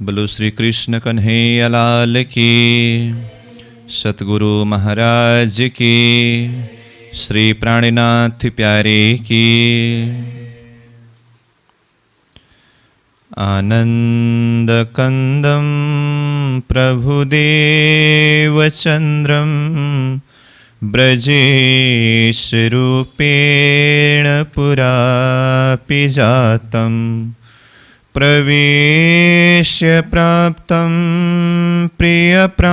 बोलो श्री कृष्ण कन्हैया लाल की, सतगुरु महाराज की, श्री प्राणनाथ प्यारे की। आनंद कंदम प्रभुदेव चंद्रम ब्रजेश रूपेण पुरापि जातम् प्रवेश्य प्राप्तं प्रियप्राणनाथं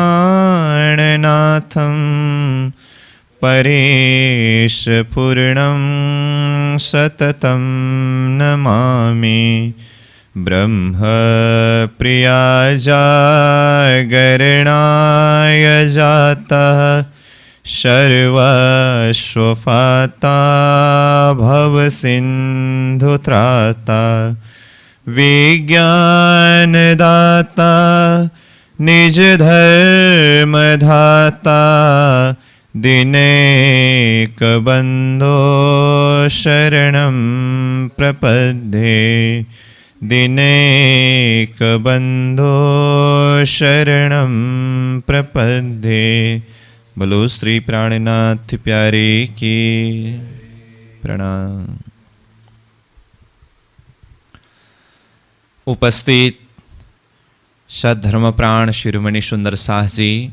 परेश पूर्णं सततं नमामि। ब्रह्म प्रियाजागरणाय जातः सर्वस्वपाता भवसिन्धुत्राता विज्ञानदाता निज धर्मधाता दिनेक बंधो शरणं प्रपद्ये दिनेक बंधो शरणं प्रपद्ये। बोलो श्री प्राणनाथ प्यारे की। प्रणाम। उपस्थित सद्धर्मप्राण शिरोमणि सुंदर साह जी,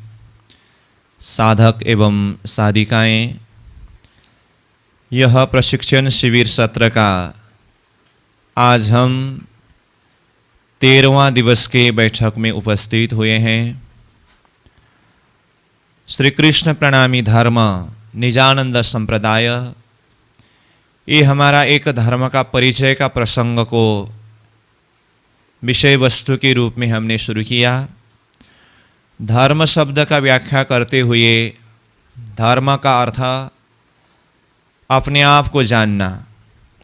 साधक एवं साधिकाएं, यह प्रशिक्षण शिविर सत्र का आज हम 13वां दिवस के बैठक में उपस्थित हुए हैं। श्री कृष्ण प्रणामी धर्म निजानंद संप्रदाय, ये हमारा एक धर्म का परिचय का प्रसंग को विषय वस्तु के रूप में हमने शुरू किया। धर्म शब्द का व्याख्या करते हुए धर्म का अर्थ अपने आप को जानना।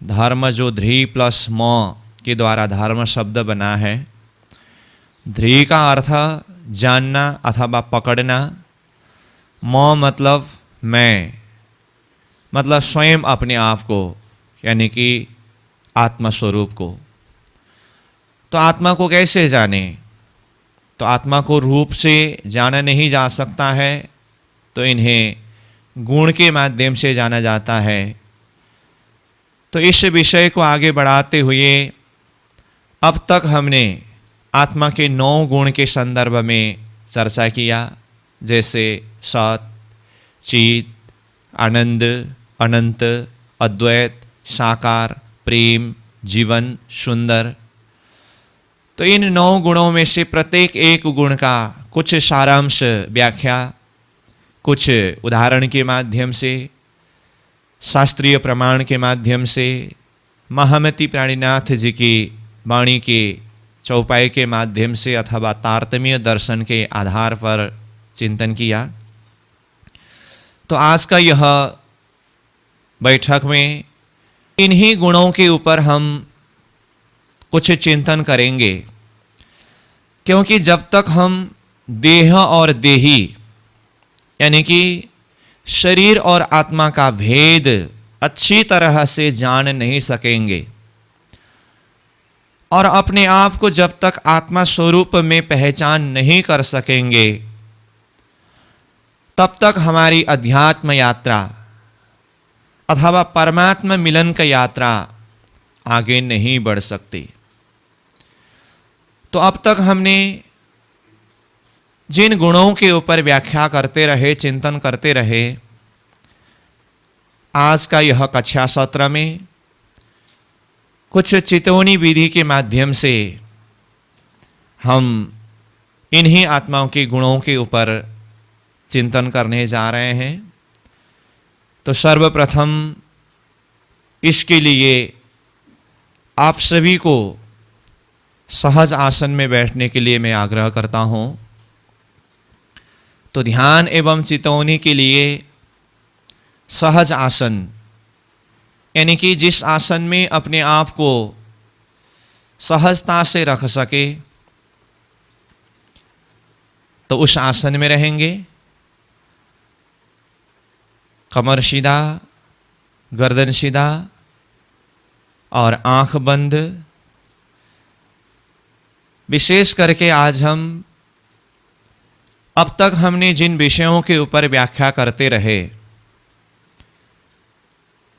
धर्म जो ध्री प्लस म के द्वारा धर्म शब्द बना है। ध्री का अर्थ जानना अथवा पकड़ना। म मतलब मैं, मतलब स्वयं अपने आप को, यानी कि आत्मस्वरूप को। तो आत्मा को कैसे जाने? तो आत्मा को रूप से जाना नहीं जा सकता है, तो इन्हें गुण के माध्यम से जाना जाता है। तो इस विषय को आगे बढ़ाते हुए अब तक हमने आत्मा के 9 गुण के संदर्भ में चर्चा किया, जैसे सत, चित, आनंद, अनंत, अद्वैत, साकार, प्रेम, जीवन, सुंदर। तो इन 9 गुणों में से प्रत्येक एक गुण का कुछ सारांश व्याख्या, कुछ उदाहरण के माध्यम से, शास्त्रीय प्रमाण के माध्यम से, महामती प्राणीनाथ जी की वाणी के चौपाई के माध्यम से अथवा तारतम्य दर्शन के आधार पर चिंतन किया। तो आज का यह बैठक में इन्हीं गुणों के ऊपर हम कुछ चिंतन करेंगे, क्योंकि जब तक हम देह और देही यानी कि शरीर और आत्मा का भेद अच्छी तरह से जान नहीं सकेंगे और अपने आप को जब तक आत्मा स्वरूप में पहचान नहीं कर सकेंगे, तब तक हमारी अध्यात्म यात्रा अथवा परमात्मा मिलन की यात्रा आगे नहीं बढ़ सकती। तो अब तक हमने जिन गुणों के ऊपर व्याख्या करते रहे, चिंतन करते रहे, आज का यह कक्षा सत्र में कुछ चितौनी विधि के माध्यम से हम इन्हीं आत्माओं के गुणों के ऊपर चिंतन करने जा रहे हैं। तो सर्वप्रथम इसके लिए आप सभी को सहज आसन में बैठने के लिए मैं आग्रह करता हूँ। तो ध्यान एवं चितौनी के लिए सहज आसन, यानी कि जिस आसन में अपने आप को सहजता से रख सके, तो उस आसन में रहेंगे। कमर सीधा, गर्दन सीधा और आंख बंद। विशेष करके आज हम अब तक हमने जिन विषयों के ऊपर व्याख्या करते रहे,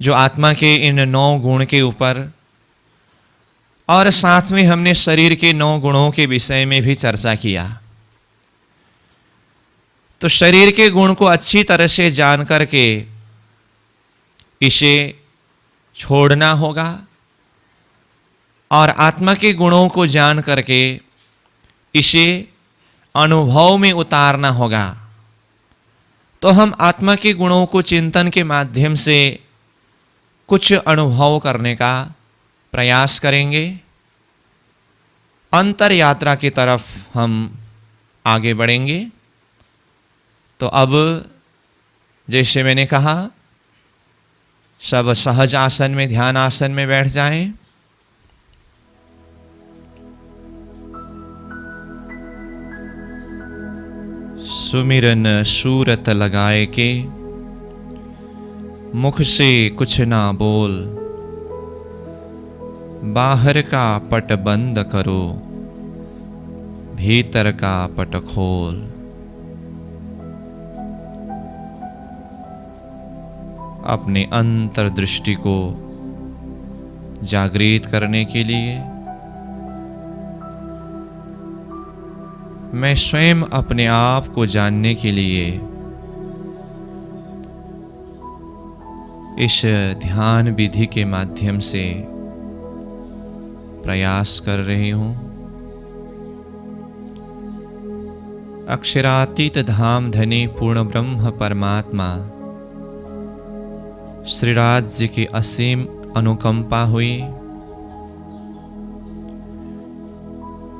जो आत्मा के इन 9 गुण के ऊपर, और साथ में हमने शरीर के 9 गुणों के विषय में भी चर्चा किया। तो शरीर के गुण को अच्छी तरह से जान करके इसे छोड़ना होगा और आत्मा के गुणों को जान करके इसे अनुभव में उतारना होगा। तो हम आत्मा के गुणों को चिंतन के माध्यम से कुछ अनुभव करने का प्रयास करेंगे। अंतर यात्रा की तरफ हम आगे बढ़ेंगे। तो अब जैसे मैंने कहा, सब सहज आसन में, ध्यान आसन में बैठ जाएं। सुमिरन सूरत लगाए के, मुख से कुछ ना बोल, बाहर का पट बंद करो, भीतर का पट खोल। अपने अंतर्दृष्टि को जागृत करने के लिए मैं स्वयं अपने आप को जानने के लिए इस ध्यान विधि के माध्यम से प्रयास कर रही हूं। अक्षरातीत धाम धनी पूर्ण ब्रह्म परमात्मा श्रीराज जी की असीम अनुकंपा हुई,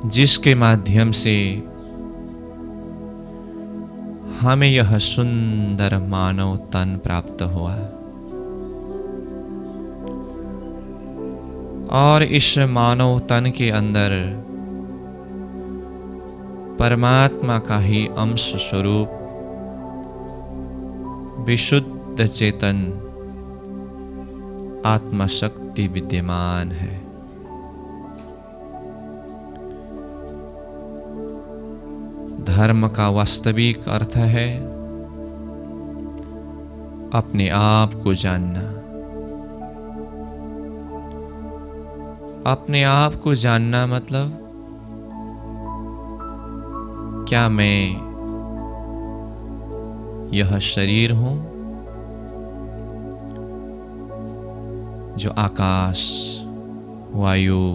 जिसके माध्यम से हमें यह सुंदर मानव तन प्राप्त हुआ और इस मानव तन के अंदर परमात्मा का ही अंश स्वरूप विशुद्ध चेतन आत्मशक्ति विद्यमान है। धर्म का वास्तविक अर्थ है अपने आप को जानना। अपने आप को जानना मतलब क्या मैं यह शरीर हूं जो आकाश, वायु,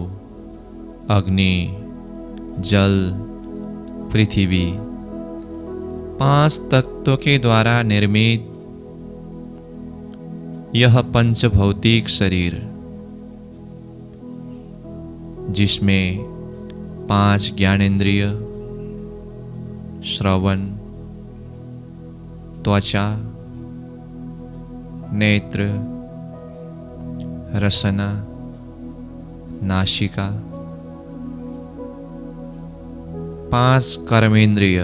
अग्नि, जल, पृथ्वी 5 तत्वों के द्वारा निर्मित यह पंचभौतिक शरीर, जिसमें 5 ज्ञानेंद्रिय, श्रवण, त्वचा, नेत्र, रसना, नासिका, 5 कर्मेंद्रिय,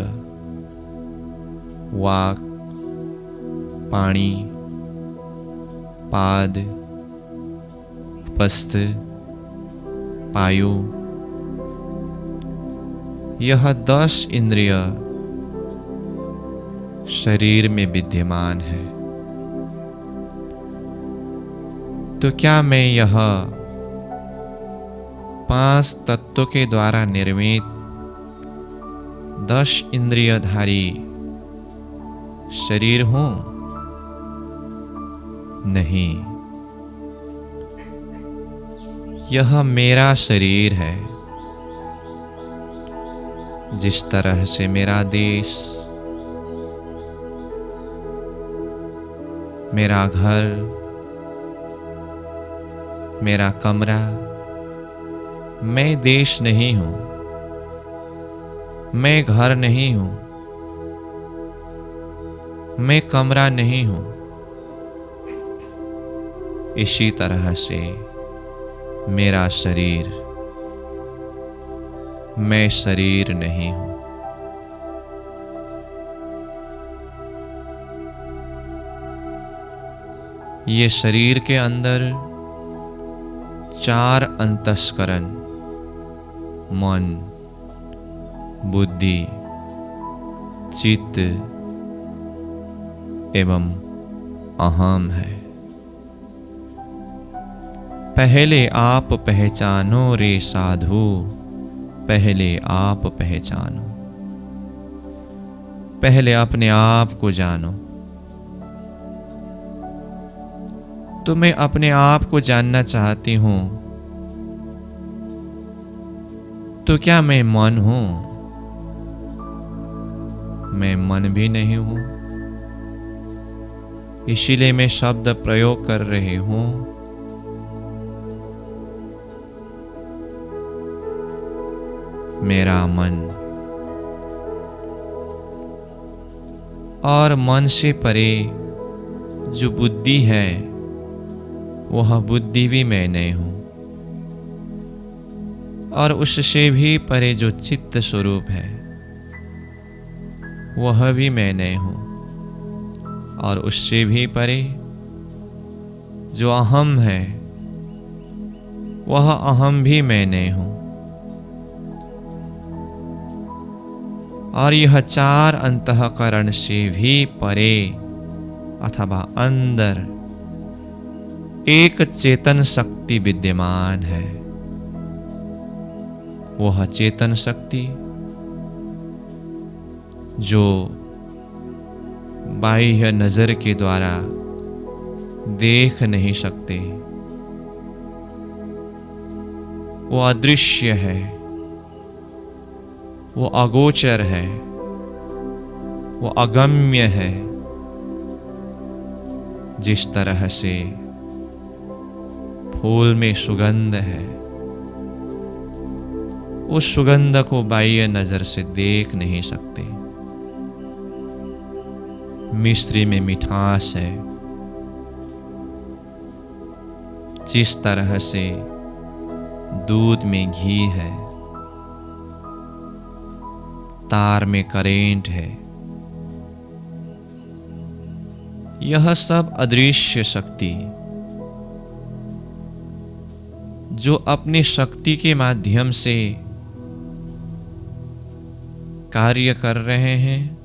वाक, पाणी, पाद, उपस्थ, पायु, यह 10 इंद्रिय शरीर में विद्यमान है। तो क्या मैं यह 5 तत्वों के द्वारा निर्मित 10 इंद्रियधारी शरीर हूं? नहीं, यह मेरा शरीर है। जिस तरह से मेरा देश, मेरा घर, मेरा कमरा, मैं देश नहीं हूं, मैं घर नहीं हूं, मैं कमरा नहीं हूं। इसी तरह से मेरा शरीर, मैं शरीर नहीं हूं। ये शरीर के अंदर 4 अंतस्करण, मन, बुद्धि, चित्त एवं अहम है। पहले आप पहचानो रे साधु, पहले आप पहचानो। पहले अपने आप को जानो। तो मैं अपने आप को जानना चाहती हूं, तो क्या मैं मन हूं? मैं मन भी नहीं हूं। इसीलिए मैं शब्द प्रयोग कर रही हूं। मेरा मन। और मन से परे जो बुद्धि है, वह बुद्धि भी मैं नहीं हूं। और उससे भी परे जो चित्त स्वरूप है, वह भी मैं नहीं हूं। और उससे भी परे जो अहम है, वह अहम भी मैं नहीं हूं। और यह चार अंतःकरण से भी परे अथवा अंदर एक चेतन शक्ति विद्यमान है। वह चेतन शक्ति जो बाह्य नजर के द्वारा देख नहीं सकते, वो अदृश्य है, वो अगोचर है, वो अगम्य है। जिस तरह से फूल में सुगंध है, उस सुगंध को बाह्य नजर से देख नहीं सकते। मिश्री में मिठास है, जिस तरह से दूध में घी है, तार में करेंट है, यह सब अदृश्य शक्ति जो अपनी शक्ति के माध्यम से कार्य कर रहे हैं,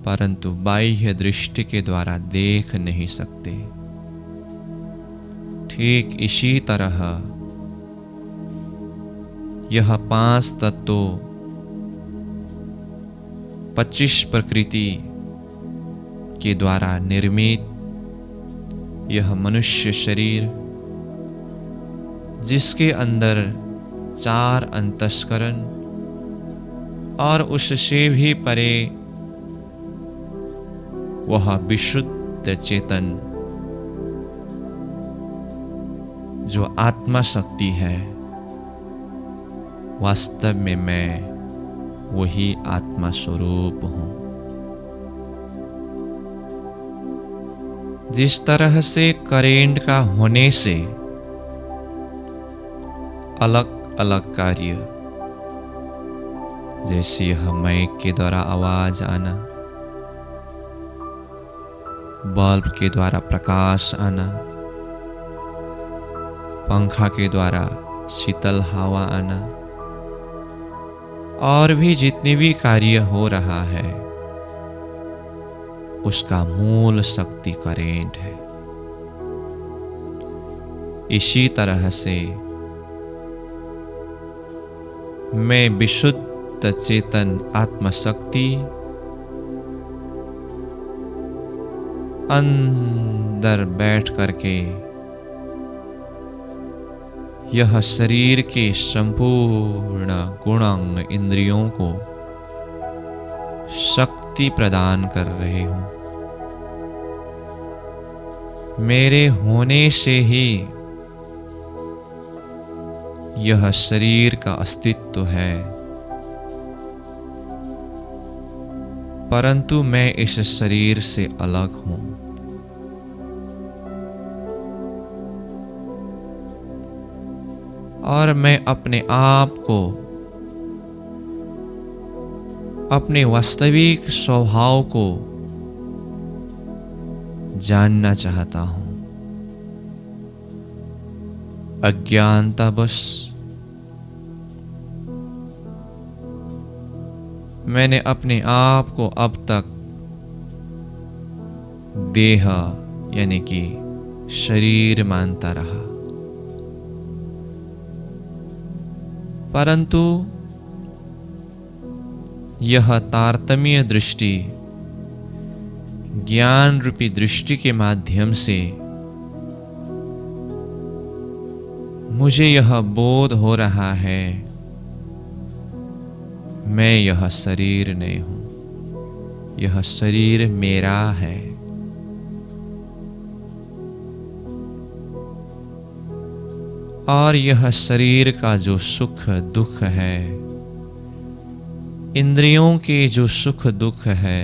परंतु बाह्य दृष्टि के द्वारा देख नहीं सकते। ठीक इसी तरह यह 5 तत्वों, 25 प्रकृति के द्वारा निर्मित यह मनुष्य शरीर, जिसके अंदर 4 अंतस्करण और उससे भी परे वह विशुद्ध चेतन जो आत्मा शक्ति है, वास्तव में मैं वही आत्मा स्वरूप हूं। जिस तरह से करेंट का होने से अलग अलग कार्य, जैसे यह माइक के द्वारा आवाज आना, बल्ब के द्वारा प्रकाश आना, पंखा के द्वारा शीतल हवा आना, और भी जितने भी कार्य हो रहा है, उसका मूल शक्ति करेंट है। इसी तरह से मैं विशुद्ध चेतन आत्मशक्ति अंदर बैठ करके यह शरीर के संपूर्ण गुणांग इंद्रियों को शक्ति प्रदान कर रहे हूं। मेरे होने से ही यह शरीर का अस्तित्व है, परंतु मैं इस शरीर से अलग हूं। और मैं अपने आप को अपने वास्तविक स्वभाव को जानना चाहता हूं। अज्ञानतावश मैंने अपने आप को अब तक देह यानी कि शरीर मानता रहा, परंतु यह तारतम्य दृष्टि ज्ञान रूपी दृष्टि के माध्यम से मुझे यह बोध हो रहा है, मैं यह शरीर नहीं हूं, यह शरीर मेरा है। और यह शरीर का जो सुख दुख है, इंद्रियों के जो सुख दुख है,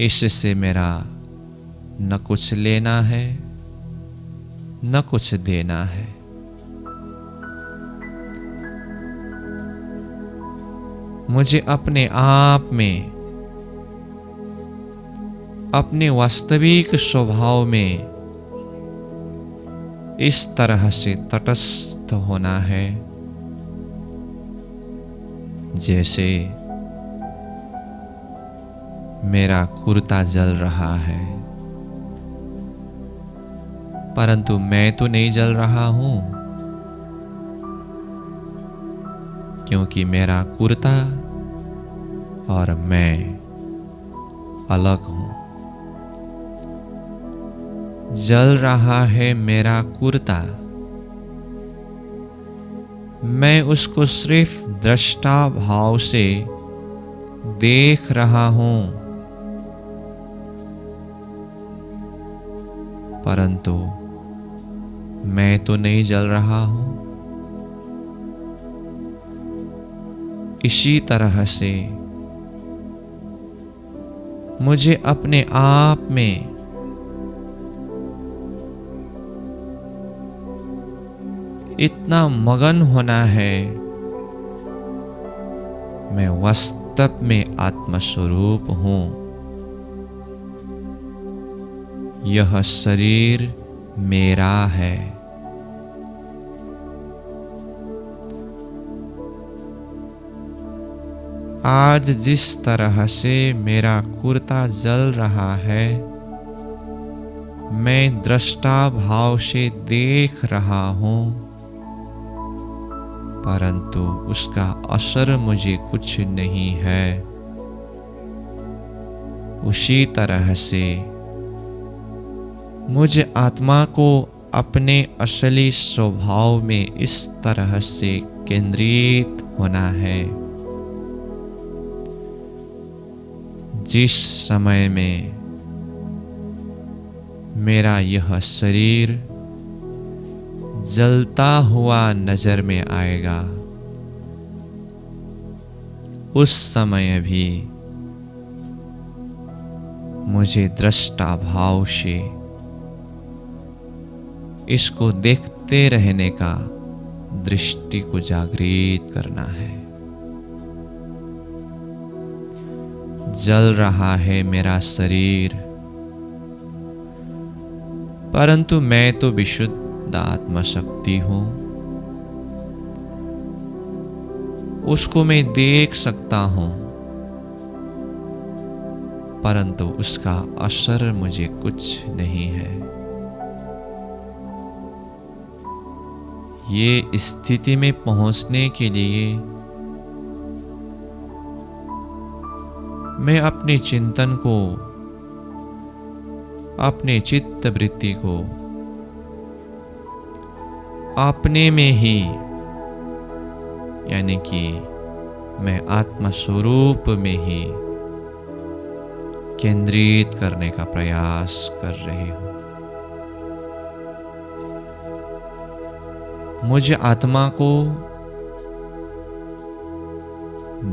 इससे मेरा न कुछ लेना है न कुछ देना है। मुझे अपने आप में, अपने वास्तविक स्वभाव में इस तरह से तटस्थ होना है जैसे मेरा कुर्ता जल रहा है, परंतु मैं तो नहीं जल रहा हूं, क्योंकि मेरा कुर्ता और मैं अलग हूं। जल रहा है मेरा कुर्ता, मैं उसको सिर्फ दृष्टा भाव से देख रहा हूं, परंतु मैं तो नहीं जल रहा हूं। इसी तरह से मुझे अपने आप में इतना मगन होना है, मैं वास्तव में आत्मस्वरूप हूं, यह शरीर मेरा है। आज जिस तरह से मेरा कुर्ता जल रहा है, मैं दृष्टा भाव से देख रहा हूं, परंतु उसका असर मुझे कुछ नहीं है। उसी तरह से मुझे आत्मा को अपने असली स्वभाव में इस तरह से केंद्रित होना है, जिस समय में मेरा यह शरीर जलता हुआ नजर में आएगा, उस समय भी मुझे दृष्टा भाव से इसको देखते रहने का दृष्टि को जागृत करना है। जल रहा है मेरा शरीर, परंतु मैं तो विशुद्ध आत्मा शक्ति हूं, उसको मैं देख सकता हूं, परंतु उसका असर मुझे कुछ नहीं है। ये स्थिति में पहुंचने के लिए मैं अपने चिंतन को, अपने चित्त वृत्ति को अपने में ही, यानी कि मैं आत्मा स्वरूप में ही केंद्रित करने का प्रयास कर रही हूं। मुझे आत्मा को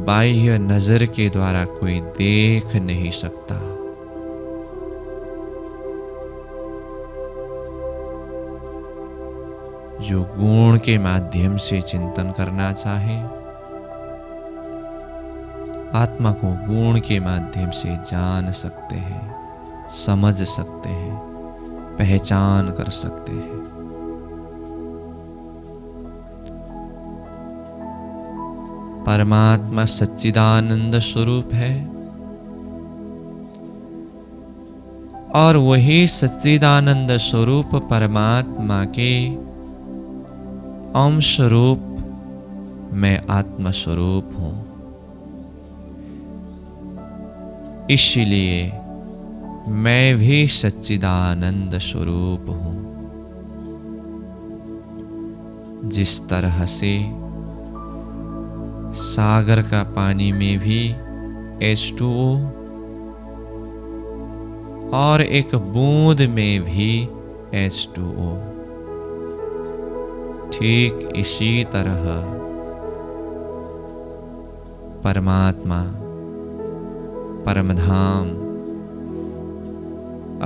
बाह्य नजर के द्वारा कोई देख नहीं सकता। जो गुण के माध्यम से चिंतन करना चाहे, आत्मा को गुण के माध्यम से जान सकते हैं, समझ सकते हैं, पहचान कर सकते हैं। परमात्मा सच्चिदानंद स्वरूप है और वही सच्चिदानंद स्वरूप परमात्मा के अंश रूप मैं आत्मा स्वरूप हूं। इसलिए मैं भी सच्चिदानंद स्वरूप हूं। जिस तरह से सागर का पानी में भी H2O और एक बूंद में भी H2O, ठीक इसी तरह परमात्मा, परमधाम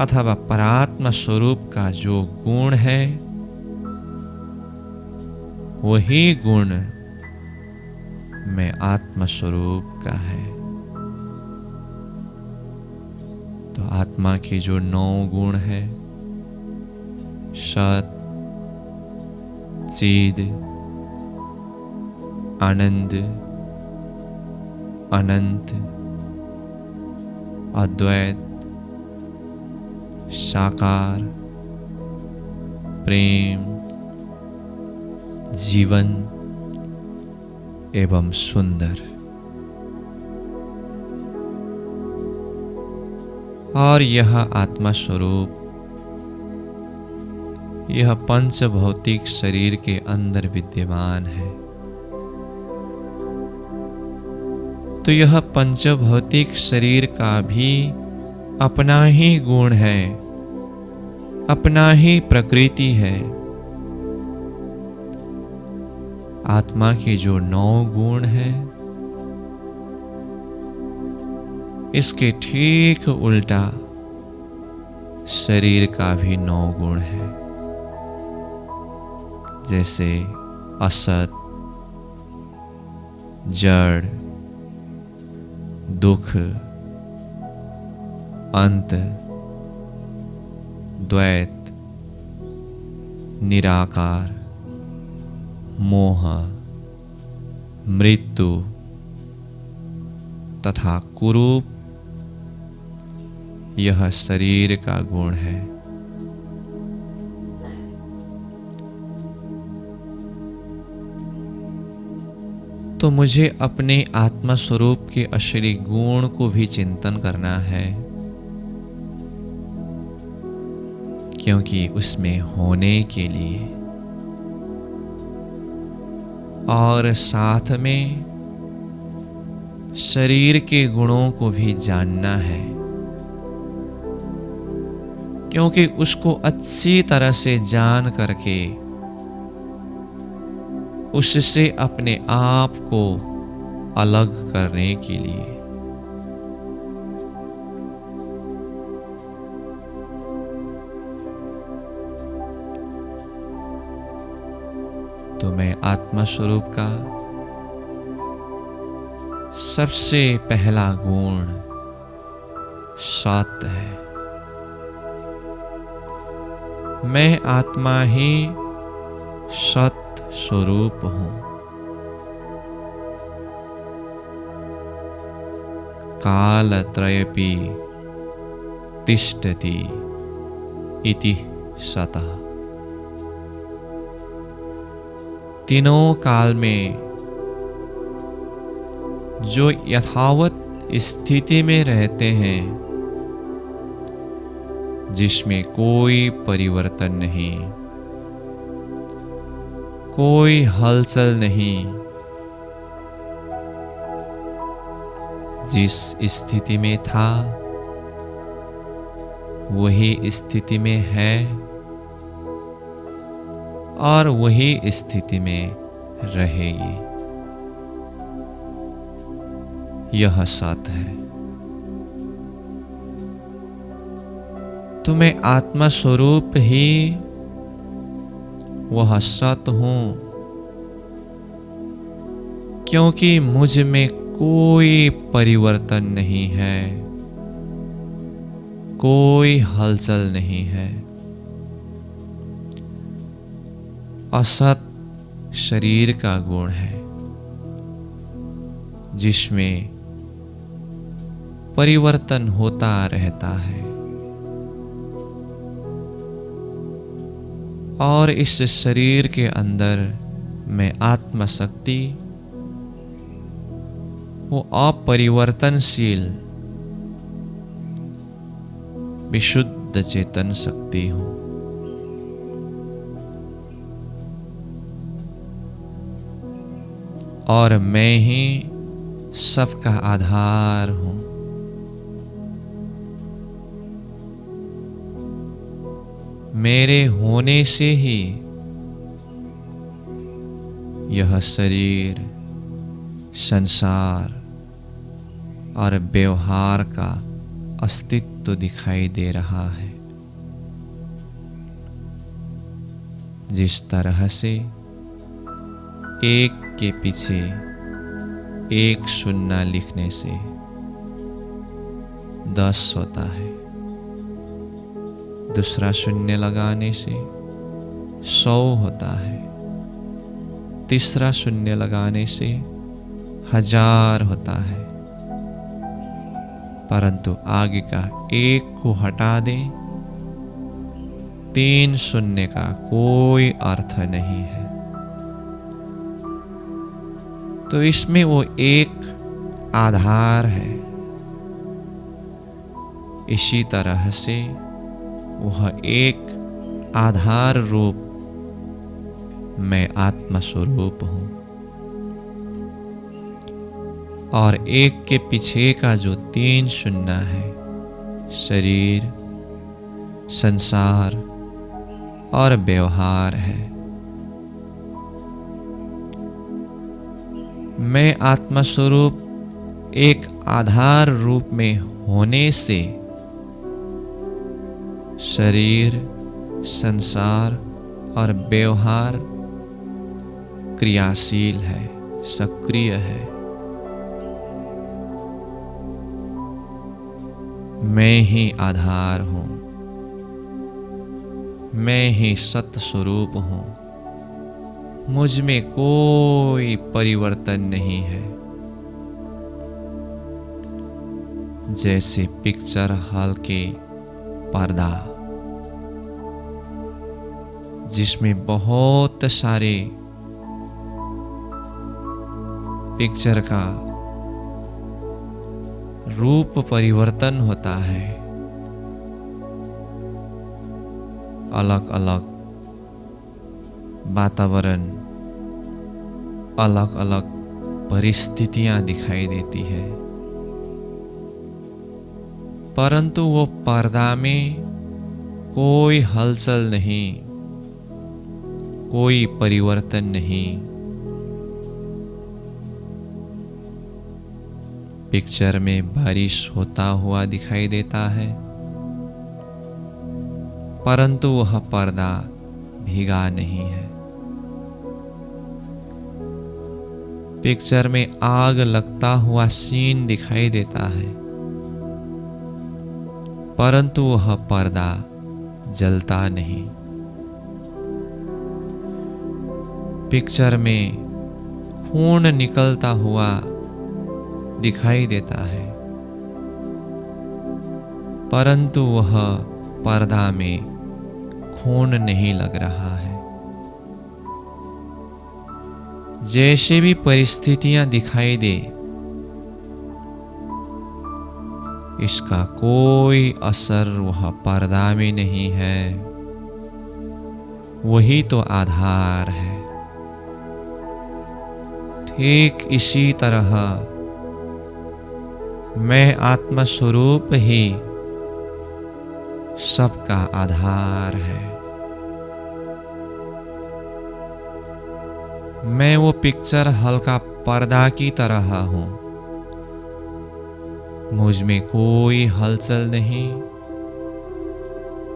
अथवा परात्मा स्वरूप का जो गुण है, वही गुण मैं आत्मा स्वरूप का है। तो आत्मा के जो 9 गुण है, सत, चिद, आनंद, अनंत, अद्वैत, साकार, प्रेम, जीवन एवं सुंदर, और यह आत्मा स्वरूप यह पंच भौतिक शरीर के अंदर विद्यमान है। तो यह पंच भौतिक शरीर का भी अपना ही गुण है, अपना ही प्रकृति है। आत्मा के जो 9 गुण हैं, इसके ठीक उल्टा शरीर का भी 9 गुण है। जैसे असत, जड़, दुख, अंत, द्वैत, निराकार, मोह, मृत्यु तथा कुरूप, यह शरीर का गुण है। तो मुझे अपने आत्मा स्वरूप के असली गुण को भी चिंतन करना है, क्योंकि उसमें होने के लिए और साथ में शरीर के गुणों को भी जानना है, क्योंकि उसको अच्छी तरह से जान करके उससे अपने आप को अलग करने के लिए तो मैं आत्मा स्वरूप का सबसे पहला गुण सत है। मैं आत्मा ही सत स्वरूप हूं। कालत्रयपि तिष्ठति इति सतः। तीनों काल में जो यथावत स्थिति में रहते हैं, जिसमें कोई परिवर्तन नहीं, कोई हलचल नहीं, जिस स्थिति में था वही स्थिति में है और वही स्थिति में रहेगी, यह सत है। तो मैं आत्मा स्वरूप ही वह सत हूं, क्योंकि मुझ में कोई परिवर्तन नहीं है, कोई हलचल नहीं है। असत शरीर का गुण है जिसमें परिवर्तन होता रहता है। और इस शरीर के अंदर में आत्मा शक्ति वो अपरिवर्तनशील विशुद्ध चेतन शक्ति हूं। और मैं ही सबका आधार हूं। मेरे होने से ही यह शरीर, संसार और व्यवहार का अस्तित्व दिखाई दे रहा है। जिस तरह से एक के पीछे एक शून्य लिखने से 10 होता है, दूसरा शून्य लगाने से 100 होता है, तीसरा शून्य लगाने से 1000 होता है। परंतु आगे का एक को हटा दें, 3 शून्य का कोई अर्थ नहीं है। तो इसमें वो एक आधार है। इसी तरह से वह एक आधार रूप मैं आत्मा स्वरूप हूं। और एक के पीछे का जो 3 शून्य है, शरीर, संसार और व्यवहार है, मैं आत्मा स्वरूप एक आधार रूप में होने से शरीर, संसार और व्यवहार क्रियाशील है, सक्रिय है। मैं ही आधार हूं, मैं ही सत्य स्वरूप हूं। मुझ में कोई परिवर्तन नहीं है। जैसे पिक्चर हॉल के पर्दा, जिसमें बहुत सारे पिक्चर का रूप परिवर्तन होता है, अलग अलग वातावरण, अलग अलग परिस्थितियां दिखाई देती है। परंतु वो पर्दा में कोई हलचल नहीं, कोई परिवर्तन नहीं। पिक्चर में बारिश होता हुआ दिखाई देता है, परंतु वह पर्दा भीगा नहीं है। पिक्चर में आग लगता हुआ सीन दिखाई देता है, परंतु वह पर्दा जलता नहीं। पिक्चर में खून निकलता हुआ दिखाई देता है, परंतु वह पर्दा में खून नहीं लग रहा है। जैसे भी परिस्थितियां दिखाई दे, इसका कोई असर वह पर्दा में नहीं है। वही तो आधार है। ठीक इसी तरह मैं आत्मा स्वरूप ही सबका आधार है। मैं वो पिक्चर हॉल का पर्दा की तरह हूं। मुझ में कोई हलचल नहीं,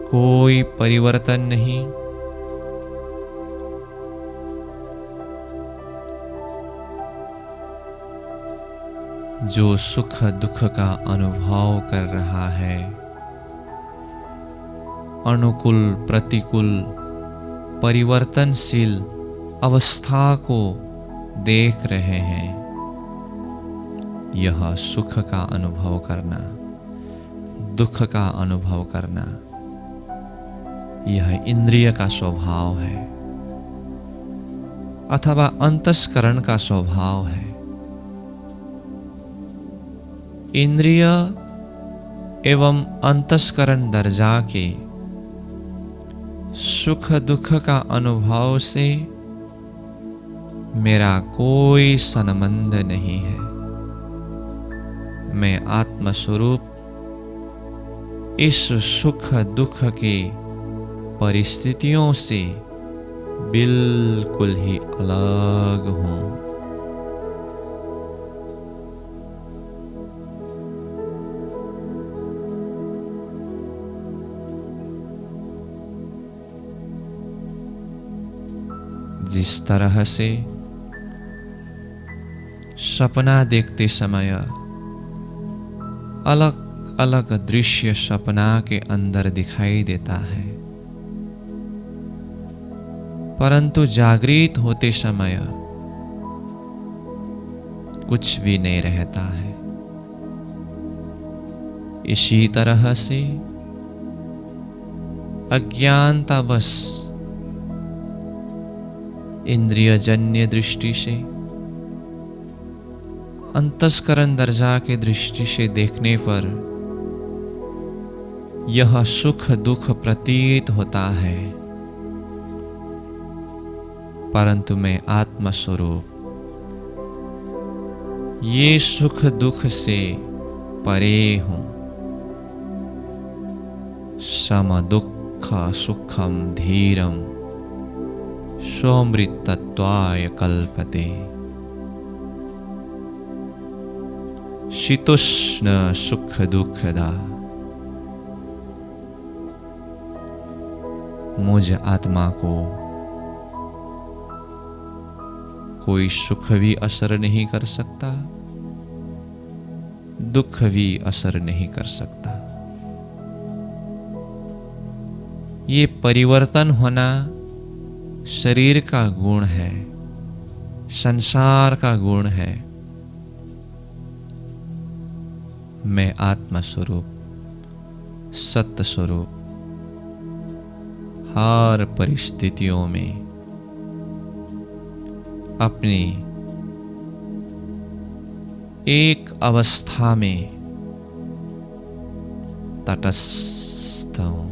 कोई परिवर्तन नहीं। जो सुख दुख का अनुभव कर रहा है, अनुकूल प्रतिकूल परिवर्तनशील अवस्था को देख रहे हैं, यह सुख का अनुभव करना, दुख का अनुभव करना, यह इंद्रिय का स्वभाव है अथवा अंतस्करण का स्वभाव है। इंद्रिय एवं अंतस्करण दर्जा के सुख दुख का अनुभव से मेरा कोई संबंध नहीं है। मैं आत्मस्वरूप इस सुख दुख के परिस्थितियों से बिल्कुल ही अलग हूं। जिस तरह से सपना देखते समय अलग अलग दृश्य सपना के अंदर दिखाई देता है, परंतु जागृत होते समय कुछ भी नहीं रहता है। इसी तरह से अज्ञानतावश इंद्रियजन्य दृष्टि से, अंतस्करण दर्जा के दृष्टि से देखने पर यह सुख दुख प्रतीत होता है, परंतु मैं आत्मस्वरूप ये सुख दुख से परे हूं। सम दुख सुखम धीरम सौमृतत्वाय कल्पते। शीतोष्ण सुख दुखदा। मुझ आत्मा को कोई सुख भी असर नहीं कर सकता, दुख भी असर नहीं कर सकता। ये परिवर्तन होना शरीर का गुण है, संसार का गुण है। मैं आत्मा स्वरूप, सत्य स्वरूप हर परिस्थितियों में अपनी एक अवस्था में तटस्थ हूं।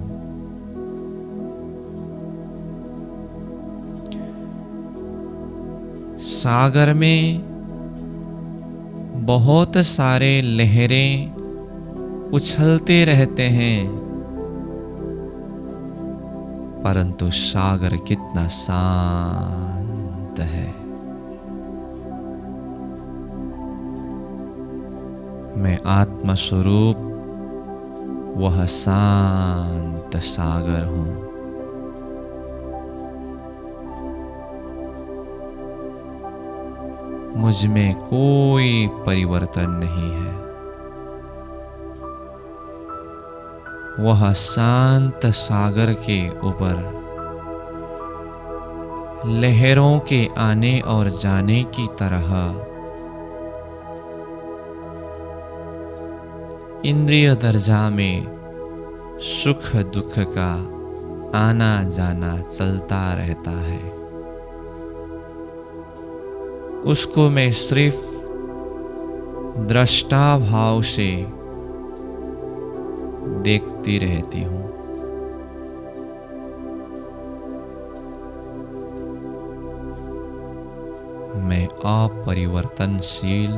सागर में बहुत सारे लहरें उछलते रहते हैं, परंतु सागर कितना शांत है। मैं आत्मा स्वरूप वह शांत सागर हूं। मुझ में कोई परिवर्तन नहीं है। वह शांत सागर के ऊपर लहरों के आने और जाने की तरह इंद्रिय दर्जा में सुख दुख का आना जाना चलता रहता है। उसको मैं सिर्फ दृष्टा भाव से देखती रहती हूं। मैं अपरिवर्तनशील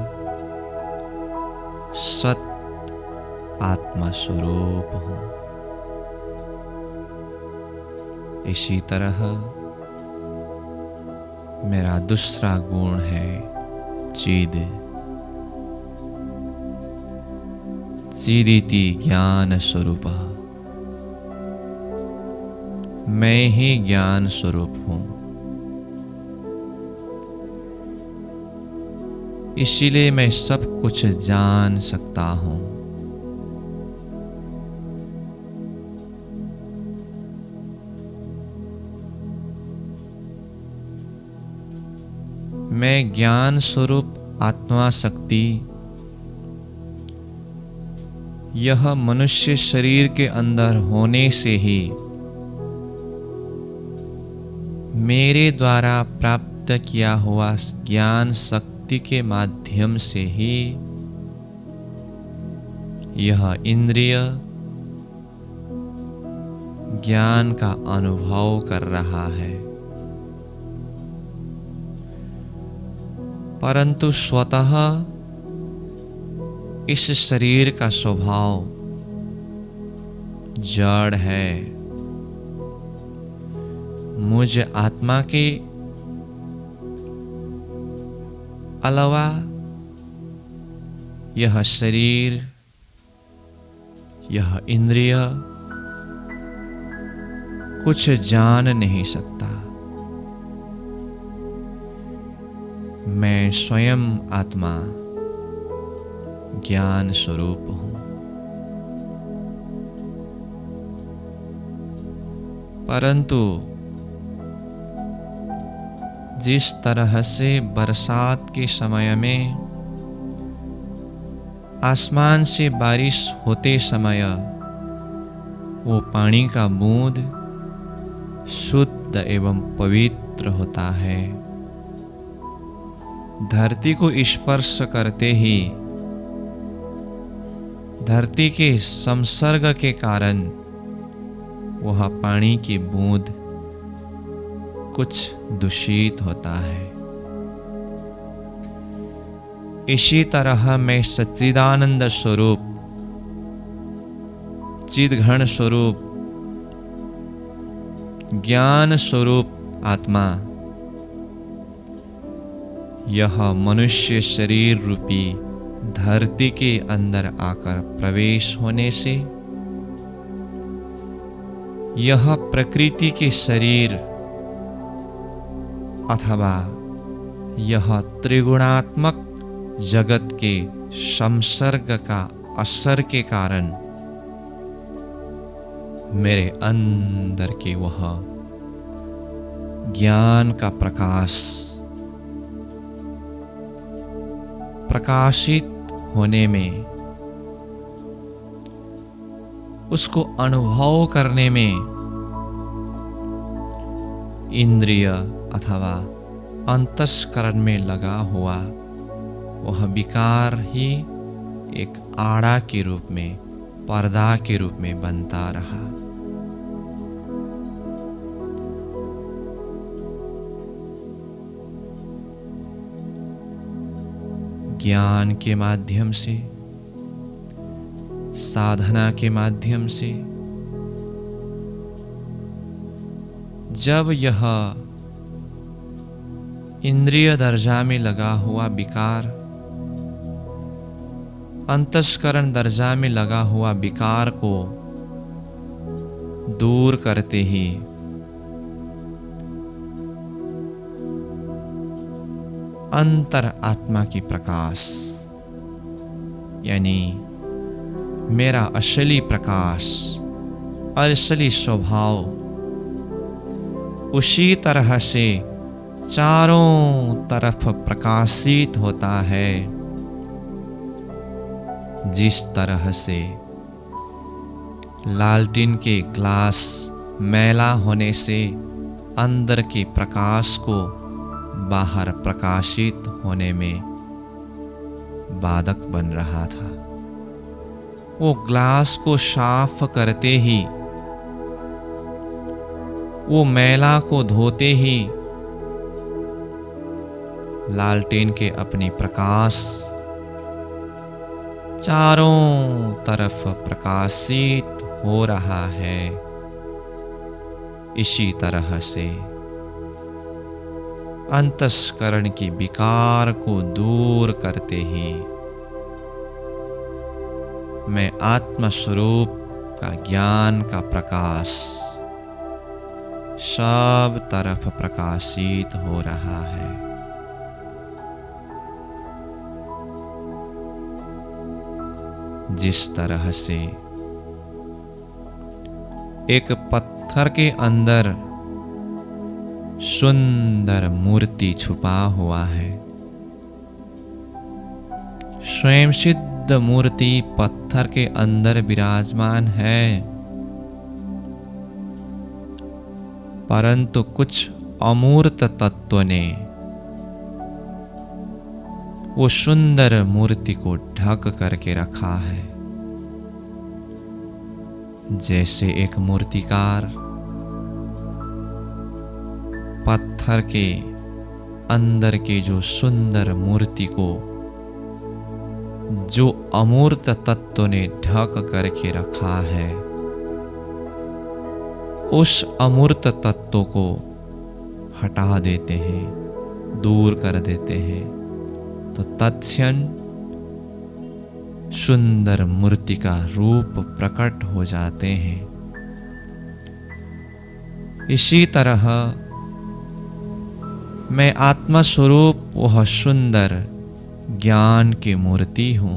सत आत्मा स्वरूप हूं। इसी तरह मेरा दूसरा गुण है चिद। चिदिति ज्ञान स्वरूप। मैं ही ज्ञान स्वरूप हूं। इसीलिए मैं सब कुछ जान सकता हूं। मैं ज्ञान स्वरूप आत्मा शक्ति यह मनुष्य शरीर के अंदर होने से ही, मेरे द्वारा प्राप्त किया हुआ ज्ञान शक्ति के माध्यम से ही यह इंद्रिय ज्ञान का अनुभव कर रहा है। परंतु स्वतः इस शरीर का स्वभाव जड़ है। मुझ आत्मा के अलावा यह शरीर, यह इंद्रिय कुछ जान नहीं सकता। मैं स्वयं आत्मा ज्ञान स्वरूप हूं। परंतु जिस तरह से बरसात के समय में आसमान से बारिश होते समय वो पानी का बूंद शुद्ध एवं पवित्र होता है, धरती को स्पर्श करते ही धरती के संसर्ग के कारण वह पानी की बूंद कुछ दूषित होता है। इसी तरह मैं सच्चिदानंद स्वरूप, चिद्घन स्वरूप, ज्ञान स्वरूप आत्मा यह मनुष्य शरीर रूपी धरती के अंदर आकर प्रवेश होने से यह प्रकृति के शरीर अथवा यह त्रिगुणात्मक जगत के संसर्ग का असर के कारण मेरे अंदर के वह ज्ञान का प्रकाश प्रकाशित होने में, उसको अनुभव करने में इंद्रिय अथवा अंतस्करण में लगा हुआ वह विकार ही एक आड़ा के रूप में, पर्दा के रूप में बनता रहा। ज्ञान के माध्यम से, साधना के माध्यम से जब यह इंद्रिय दर्जा में लगा हुआ विकार, अंतस्करण दर्जा में लगा हुआ विकार को दूर करते ही अंतर आत्मा की प्रकाश, यानी मेरा असली प्रकाश, असली स्वभाव उसी तरह से चारों तरफ प्रकाशित होता है जिस तरह से लालटेन के ग्लास मैला होने से अंदर के प्रकाश को बाहर प्रकाशित होने में बाधक बन रहा था। वो ग्लास को साफ करते ही, वो मैला को धोते ही लालटेन के अपनी प्रकाश चारों तरफ प्रकाशित हो रहा है। इसी तरह से अंतस्करण की विकार को दूर करते ही मैं आत्म स्वरूप का ज्ञान का प्रकाश सब तरफ प्रकाशित हो रहा है। जिस तरह से एक पत्थर के अंदर सुंदर मूर्ति छुपा हुआ है, स्वयं सिद्ध शुद्ध मूर्ति पत्थर के अंदर विराजमान है, परंतु कुछ अमूर्त तत्व ने वो सुंदर मूर्ति को ढक करके रखा है। जैसे एक मूर्तिकार पत्थर के अंदर के जो सुंदर मूर्ति को जो अमूर्त तत्व ने ढक करके रखा है, उस अमूर्त तत्व को हटा देते हैं, दूर कर देते हैं, तो तत्क्षण सुंदर मूर्ति का रूप प्रकट हो जाते हैं। इसी तरह मैं आत्मा स्वरूप वह सुंदर ज्ञान की मूर्ति हूं।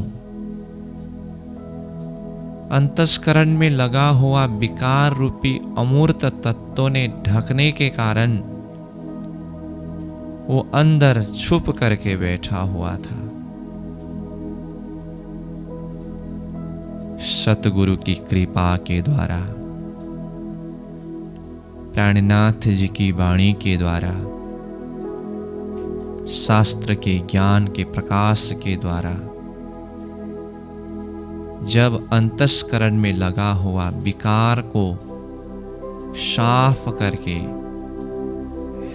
अंतस्करण में लगा हुआ विकार रूपी अमूर्त तत्वों ने ढकने के कारण वो अंदर छुप करके बैठा हुआ था। सतगुरु की कृपा के द्वारा, प्राणनाथ जी की वाणी के द्वारा, शास्त्र के ज्ञान के प्रकाश के द्वारा जब अंतस्करण में लगा हुआ विकार को साफ करके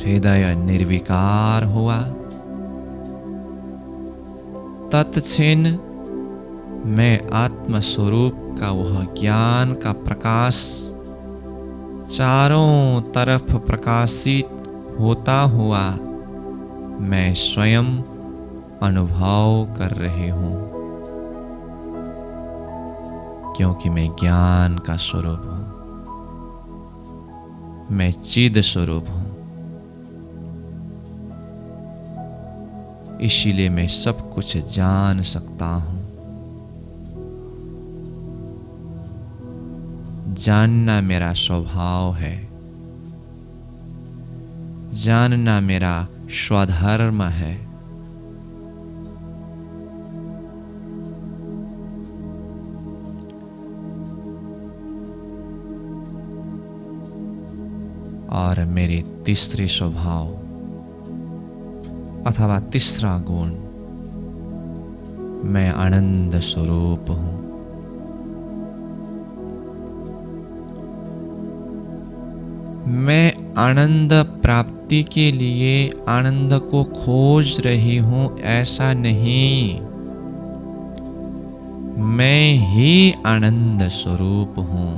हृदय निर्विकार हुआ, तत्क्षण मैं आत्म स्वरूप का वह ज्ञान का प्रकाश चारों तरफ प्रकाशित होता हुआ मैं स्वयं अनुभव कर रही हूं, क्योंकि मैं ज्ञान का स्वरूप हूं, मैं चिद स्वरूप हूं। इसीलिए मैं सब कुछ जान सकता हूं। जानना मेरा स्वभाव है, जानना मेरा स्वधर्म है। और मेरे तीसरे स्वभाव अथवा तीसरा गुण, मैं आनंद स्वरूप हूं। मैं आनंद प्राप्ति के लिए आनंद को खोज रही हूं, ऐसा नहीं। मैं ही आनंद स्वरूप हूं।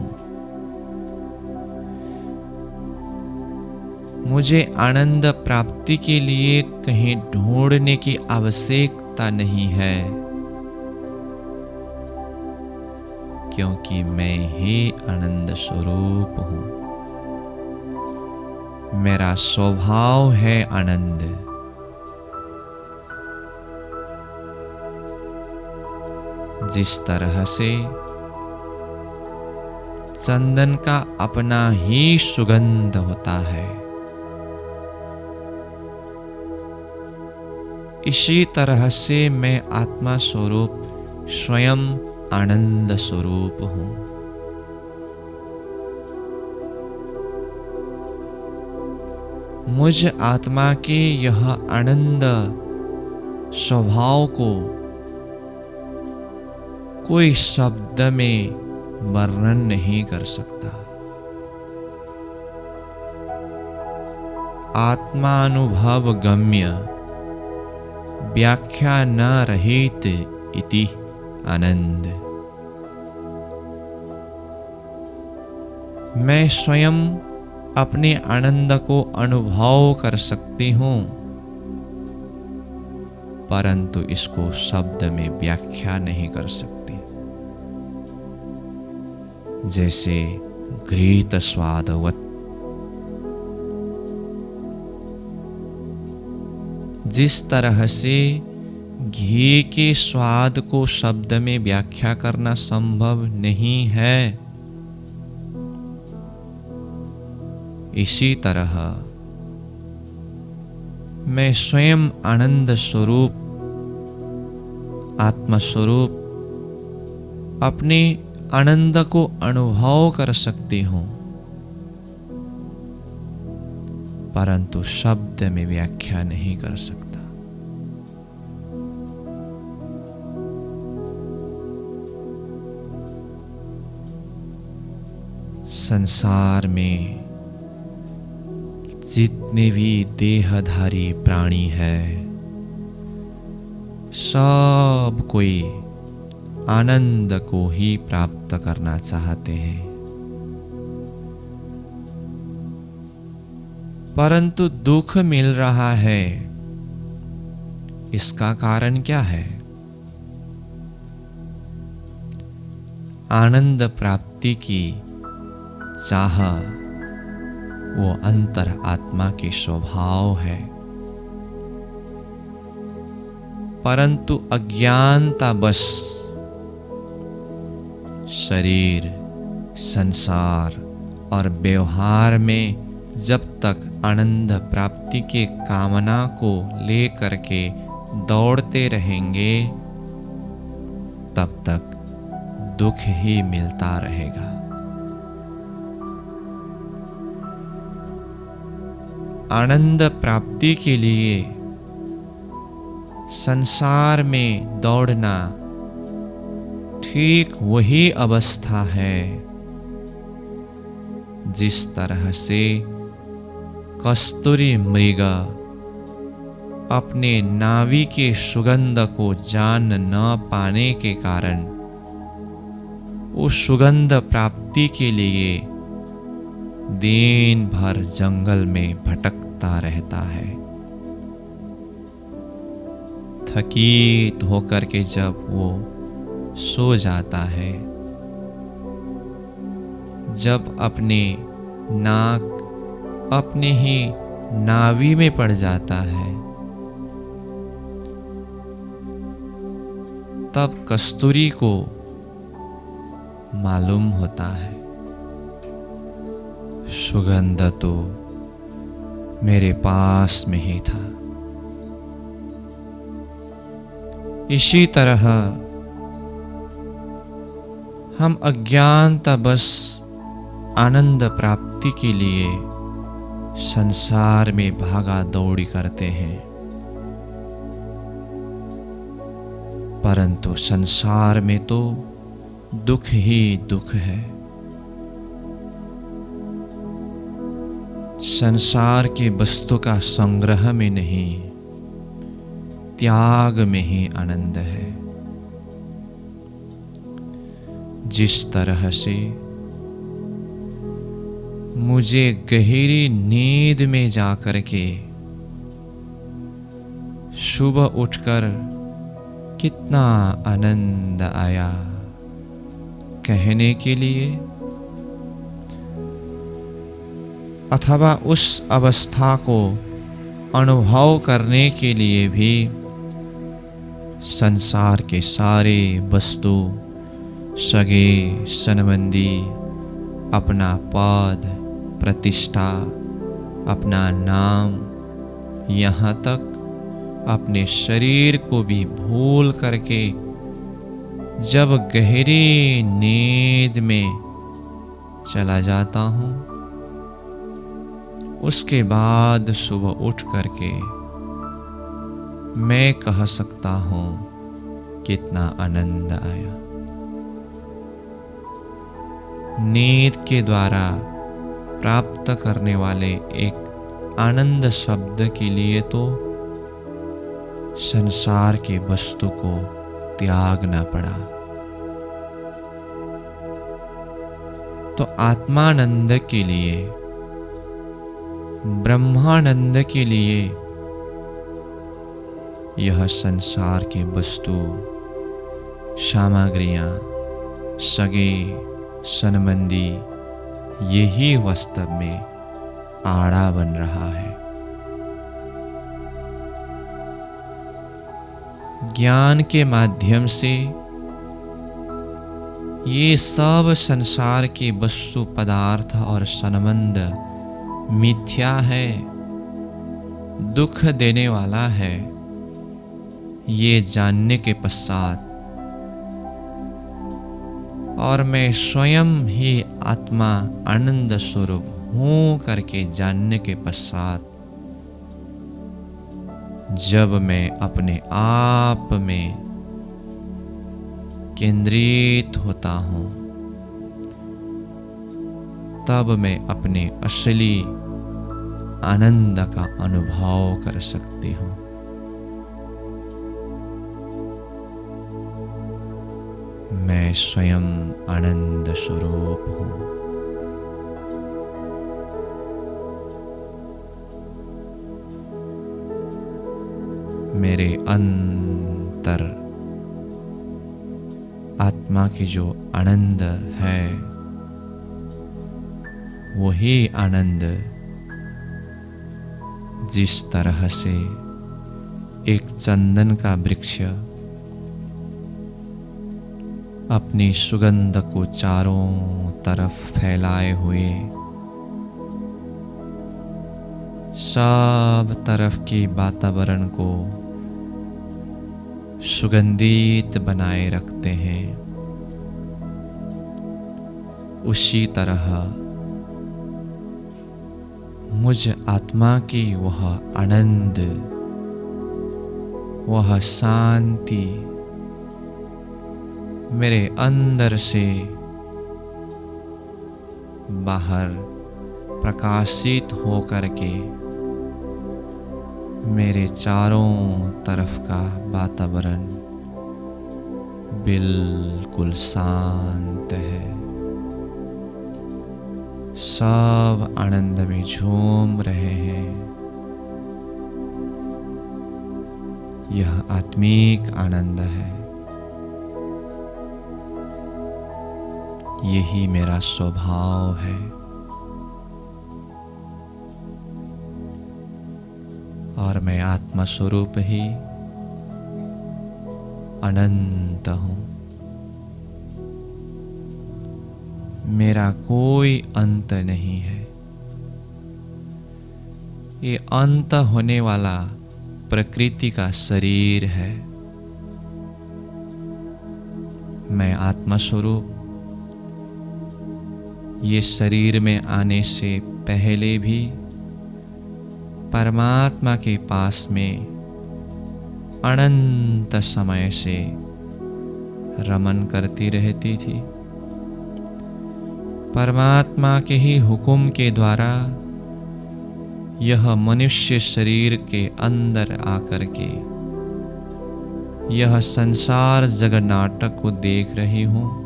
मुझे आनंद प्राप्ति के लिए कहीं ढूंढने की आवश्यकता नहीं है, क्योंकि मैं ही आनंद स्वरूप हूं। मेरा स्वभाव है आनंद। जिस तरह से चंदन का अपना ही सुगंध होता है, इसी तरह से मैं आत्मा स्वरूप स्वयं आनंद स्वरूप हूं। मुझ आत्मा के यह आनंद स्वभाव को कोई शब्द में वर्णन नहीं कर सकता। आत्मानुभव गम्य व्याख्या न रहित इति आनंद। मैं स्वयं अपने आनंद को अनुभव कर सकती हूं, परंतु इसको शब्द में व्याख्या नहीं कर सकती। जैसे घृत स्वादवत, जिस तरह से घी के स्वाद को शब्द में व्याख्या करना संभव नहीं है, इसी तरह मैं स्वयं आनंद स्वरूप आत्मस्वरूप अपने आनंद को अनुभव कर सकती हूं, परंतु शब्द में व्याख्या नहीं कर सकता। संसार में जितने भी देहधारी प्राणी है, सब कोई आनंद को ही प्राप्त करना चाहते हैं, परंतु दुख मिल रहा है। इसका कारण क्या है? आनंद प्राप्ति की चाह वो अंतर आत्मा के स्वभाव है, परंतु अज्ञानता बस शरीर, संसार और व्यवहार में जब तक आनंद प्राप्ति के कामना को लेकर के दौड़ते रहेंगे, तब तक दुख ही मिलता रहेगा। आनंद प्राप्ति के लिए संसार में दौड़ना ठीक वही अवस्था है जिस तरह से कस्तूरी मृग अपने नाभि के सुगंध को जान न पाने के कारण उस सुगंध प्राप्ति के लिए दिन भर जंगल में भटकता रहता है। थकित होकर के जब वो सो जाता है, जब अपने नाक अपने ही नाभि में पड़ जाता है, तब कस्तूरी को मालूम होता है सुगंध तो मेरे पास में ही था। इसी तरह हम अज्ञानता बस आनंद प्राप्ति के लिए संसार में भागा दौड़ी करते हैं, परंतु संसार में तो दुख ही दुख है। संसार के वस्तु का संग्रह में नहीं, त्याग में ही आनंद है। जिस तरह से मुझे गहरी नींद में जाकर के सुबह उठकर कितना आनंद आया कहने के लिए, अथवा उस अवस्था को अनुभव करने के लिए भी संसार के सारे वस्तु, सगे संबंधी, अपना पद, प्रतिष्ठा, अपना नाम, यहाँ तक अपने शरीर को भी भूल करके जब गहरी नींद में चला जाता हूँ, उसके बाद सुबह उठ करके मैं कह सकता हूँ कितना आनंद आया। नींद के द्वारा प्राप्त करने वाले एक आनंद शब्द के लिए तो संसार के वस्तु को त्यागना पड़ा। तो आत्मानंद के लिए, ब्रह्मानंद के लिए यह संसार के वस्तु, सामग्रियां, सगे संबंधी, यही वास्तव में आड़ा बन रहा है। ज्ञान के माध्यम से ये सब संसार के वस्तु, पदार्थ और संबंध मिथ्या है, दुख देने वाला है, ये जानने के पश्चात और मैं स्वयं ही आत्मा आनंद स्वरूप हूं करके जानने के पश्चात जब मैं अपने आप में केंद्रित होता हूं, तब मैं अपने असली आनंद का अनुभव कर सकती हूं। मैं स्वयं आनंद स्वरूप हूं। मेरे अंतर आत्मा की जो आनंद है, वही आनंद जिस तरह से एक चंदन का वृक्ष अपनी सुगंध को चारों तरफ फैलाए हुए सब तरफ के वातावरण को सुगंधित बनाए रखते हैं, उसी तरह मुझ आत्मा की वह आनंद, वह शांति मेरे अंदर से बाहर प्रकाशित होकर के मेरे चारों तरफ का वातावरण बिल्कुल शांत है। सब आनंद में झूम रहे हैं। यह आत्मिक आनंद है। यही मेरा स्वभाव है। और मैं आत्मा स्वरूप ही अनंत हूं। मेरा कोई अंत नहीं है। ये अंत होने वाला प्रकृति का शरीर है। मैं आत्मा स्वरूप ये शरीर में आने से पहले भी परमात्मा के पास में अनंत समय से रमन करती रहती थी। परमात्मा के ही हुक्म के द्वारा यह मनुष्य शरीर के अंदर आकर के यह संसार जगत नाटक को देख रही हूं।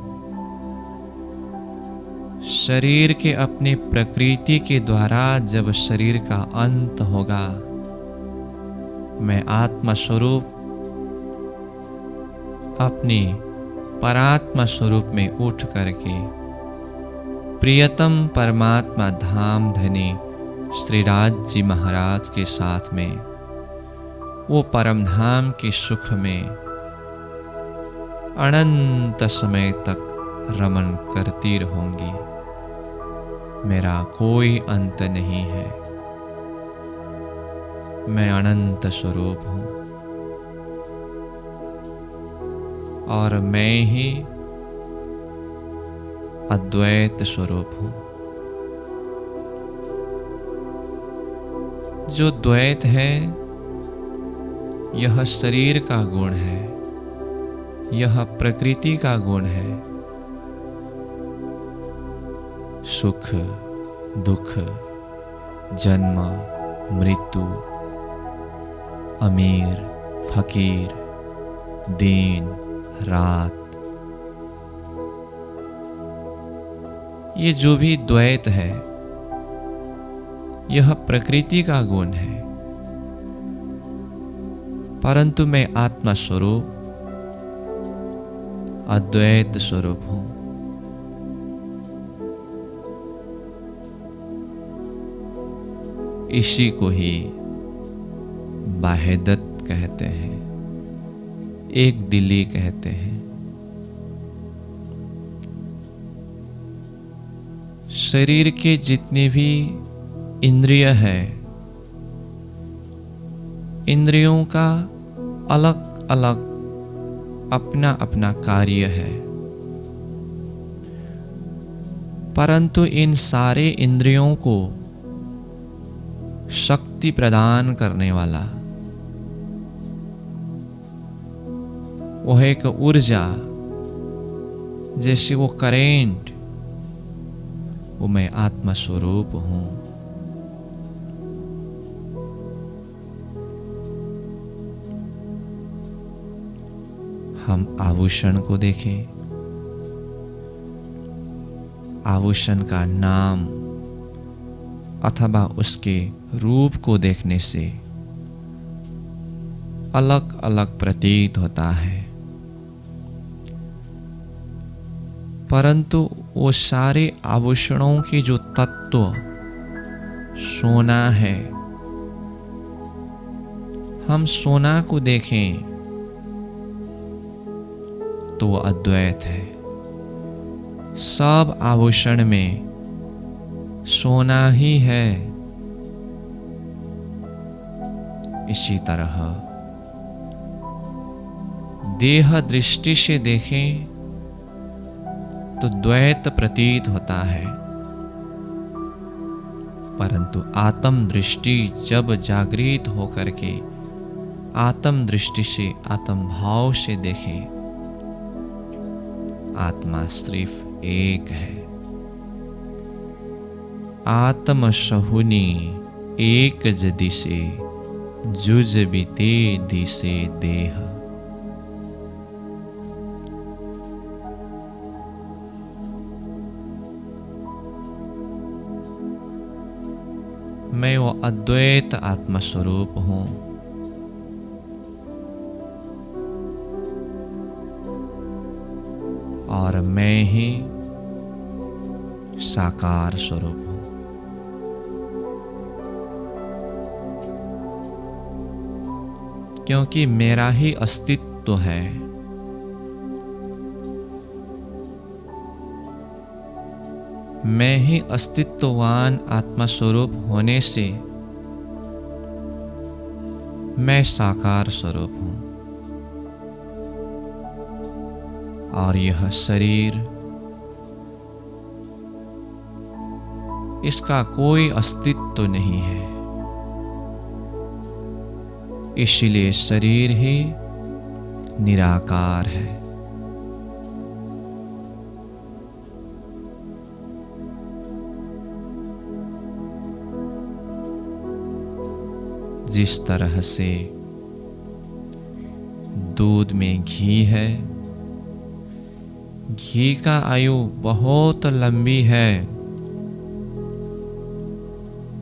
शरीर के अपने प्रकृति के द्वारा जब शरीर का अंत होगा, मैं आत्मा स्वरूप अपनी परात्मा स्वरूप में उठ करके प्रियतम परमात्मा धाम धनी श्रीराज जी महाराज के साथ में वो परम धाम के सुख में अनंत समय तक रमन करती रहूंगी। मेरा कोई अंत नहीं है। मैं अनंत स्वरूप हूं और मैं ही अद्वैत स्वरूप हूं। जो द्वैत है यह शरीर का गुण है, यह प्रकृति का गुण है। सुख दुख, जन्म मृत्यु, अमीर फकीर, दिन रात, ये जो भी द्वैत है यह प्रकृति का गुण है। परंतु मैं आत्मा स्वरूप अद्वैत स्वरूप हूं। इसी को ही वाहिदत कहते हैं, एक दिली कहते हैं। शरीर के जितने भी इंद्रिय है, इंद्रियों का अलग अलग अपना अपना कार्य है। परंतु इन सारे इंद्रियों को शक्ति प्रदान करने वाला वह एक ऊर्जा, जैसे वो करेंट, वो मैं आत्मा स्वरूप हूं। हम आभूषण को देखें, आभूषण का नाम अथवा उसके रूप को देखने से अलग अलग प्रतीत होता है, परंतु वो सारे आभूषणों की जो तत्व सोना है, हम सोना को देखें तो वो अद्वैत है। सब आभूषण में सोना ही है। इसी तरह देह दृष्टि से देखें तो द्वैत प्रतीत होता है, परंतु आत्म दृष्टि जब जागृत होकर के आत्म दृष्टि से, आत्म भाव से देखें, आत्मा सिर्फ एक है। आत्म सहुनी एक दिसे, जुज बीते दिसे देह। मैं वो अद्वैत आत्मा स्वरूप हूं। और मैं ही साकार स्वरूप हूं। क्योंकि मेरा ही अस्तित्व है। मैं ही अस्तित्ववान आत्मा स्वरूप होने से मैं साकार स्वरूप हूं। और यह शरीर, इसका कोई अस्तित्व नहीं है। इसलिए शरीर ही निराकार है। जिस तरह से दूध में घी है, घी का आयु बहुत लंबी है,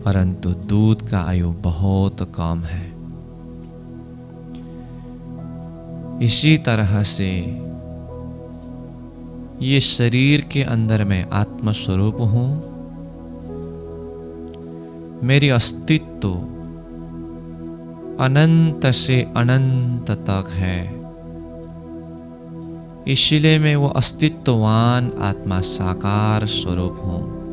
परंतु दूध का आयु बहुत कम है। इसी तरह से ये शरीर के अंदर मैं आत्म स्वरूप हूं। मेरी अस्तित्व अनंत से अनंत तक है। इसलिए मैं वो अस्तित्ववान आत्मा साकार स्वरूप हूं।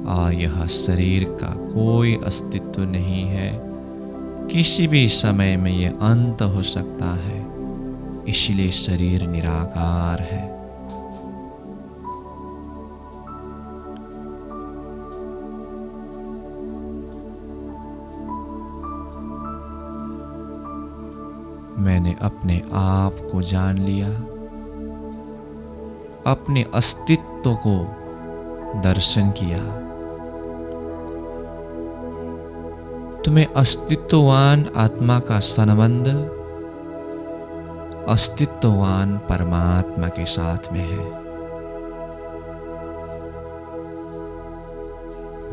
और यह शरीर का कोई अस्तित्व नहीं है। किसी भी समय में ये अंत हो सकता है। इसलिए शरीर निराकार है। मैंने अपने आप को जान लिया, अपने अस्तित्व को दर्शन किया। तुम्हें अस्तित्ववान आत्मा का संबंध अस्तित्ववान परमात्मा के साथ में है।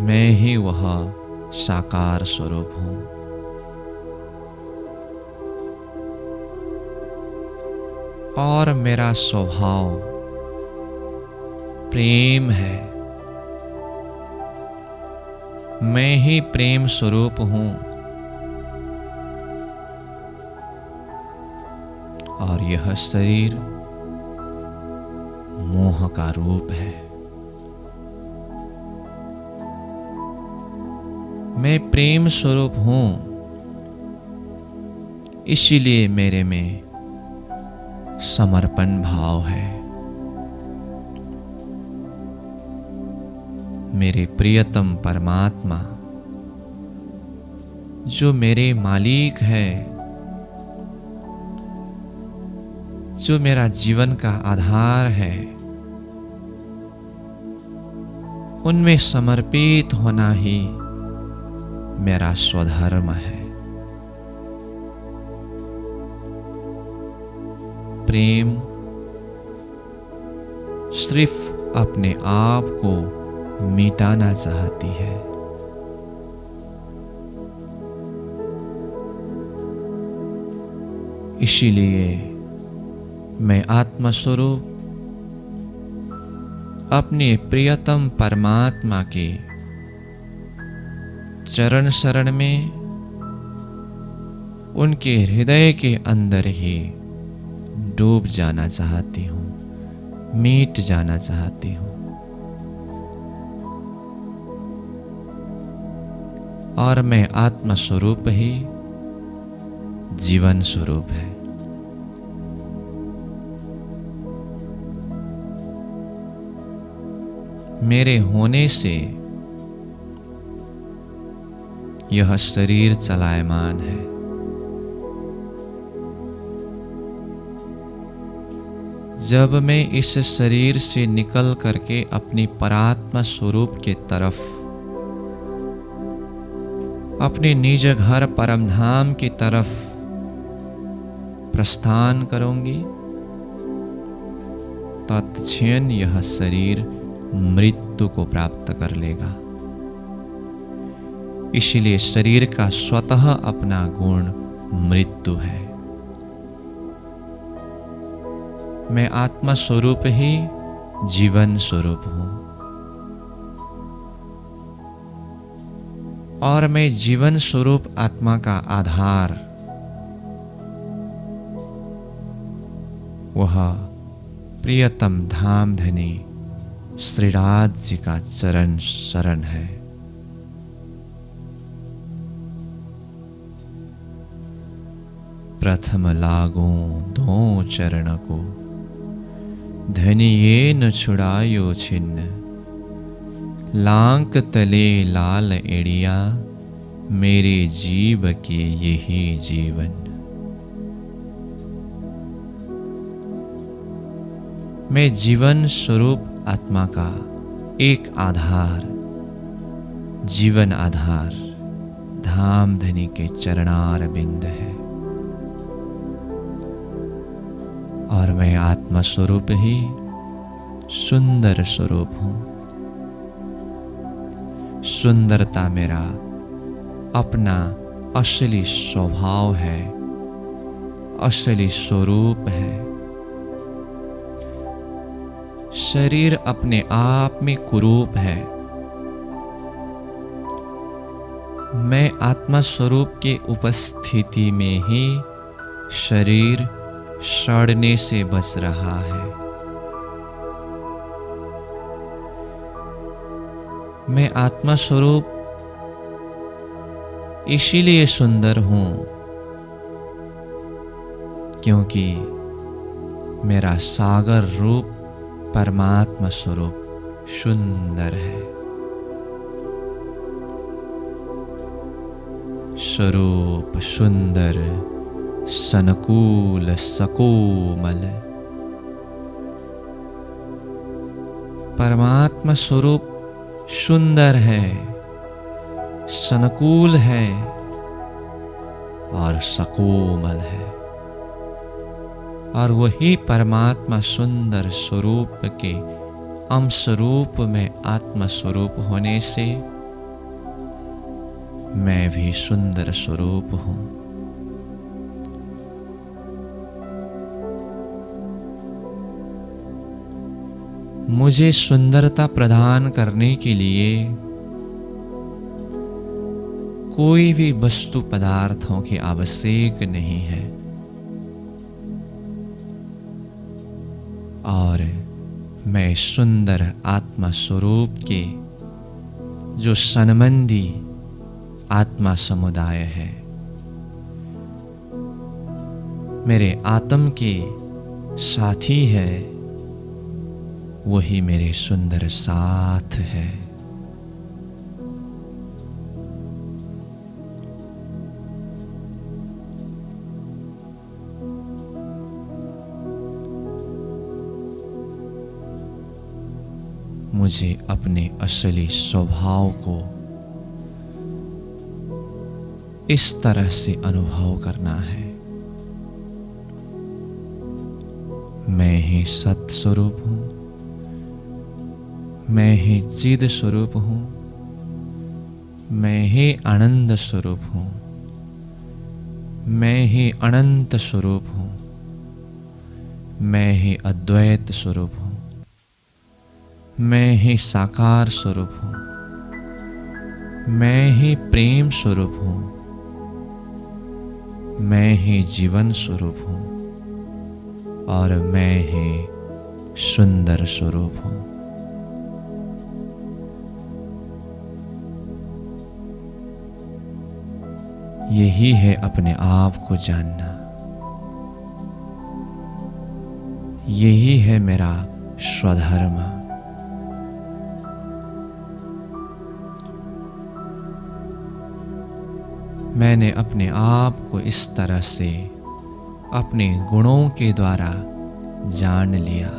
मैं ही वह साकार स्वरूप हूं। और मेरा स्वभाव प्रेम है। मैं ही प्रेम स्वरूप हूं। और यह शरीर मोह का रूप है। मैं प्रेम स्वरूप हूं। इसीलिए मेरे में समर्पण भाव है। मेरे प्रियतम परमात्मा जो मेरे मालिक है, जो मेरा जीवन का आधार है, उनमें समर्पित होना ही मेरा स्वधर्म है। प्रेम सिर्फ अपने आप को मिटाना चाहती है। इसीलिए मैं आत्मस्वरूप अपने प्रियतम परमात्मा के चरण शरण में उनके हृदय के अंदर ही डूब जाना चाहती हूँ, मिट जाना चाहती हूँ। और मैं आत्मा स्वरूप ही जीवन स्वरूप है। मेरे होने से यह शरीर चलायमान है। जब मैं इस शरीर से निकल करके अपनी परात्मा स्वरूप के तरफ, अपने निज घर परम धाम की तरफ प्रस्थान करूंगी, तत्क्षण यह शरीर मृत्यु को प्राप्त कर लेगा। इसलिए शरीर का स्वतः अपना गुण मृत्यु है। मैं आत्मा स्वरूप ही जीवन स्वरूप हूं, और मैं जीवन स्वरूप आत्मा का आधार वह प्रियतम धाम धनी श्रीराज जी का चरण शरण है। प्रथम लागो दो चरण को, धनी ये न छुड़ायो छिन्न, लांक तले लाल एड़िया, मेरे जीव के यही जीवन। मैं जीवन स्वरूप आत्मा का एक आधार, जीवन आधार धाम धनी के चरणार बिंद है, और मैं आत्मा स्वरूप ही सुंदर स्वरूप हूं। सुंदरता मेरा अपना असली स्वभाव है, असली स्वरूप है। शरीर अपने आप में कुरूप है। मैं आत्मा स्वरूप के उपस्थिति में ही शरीर सड़ने से बच रहा है। मैं आत्मा स्वरूप इसीलिए सुंदर हूं क्योंकि मेरा सागर रूप परमात्मा स्वरूप सुंदर है। स्वरूप सुंदर, सनकूल सकोमल, परमात्मा स्वरूप सुंदर है, सनकूल है और सकोमल है। और वही परमात्मा सुंदर स्वरूप के अंश रूप में आत्मा स्वरूप होने से मैं भी सुंदर स्वरूप हूं। मुझे सुंदरता प्रदान करने के लिए कोई भी वस्तु पदार्थों की आवश्यक नहीं है, और मैं सुंदर आत्मा स्वरूप के जो संबंधी आत्मा समुदाय है, मेरे आत्म के साथी है, वही मेरे सुंदर साथ है। मुझे अपने असली स्वभाव को इस तरह से अनुभव करना है। मैं ही सत स्वरूप हूं, मैं ही चिद स्वरूप हूं, मैं ही आनंद स्वरूप हूं, मैं ही अनंत स्वरूप हूं, मैं ही अद्वैत स्वरूप हूं, मैं ही साकार स्वरूप हूं, मैं ही प्रेम स्वरूप हूं, मैं ही जीवन स्वरूप हूं और मैं ही सुंदर स्वरूप हूं। यही है अपने आप को जानना, यही है मेरा स्वधर्म। मैंने अपने आप को इस तरह से अपने गुणों के द्वारा जान लिया।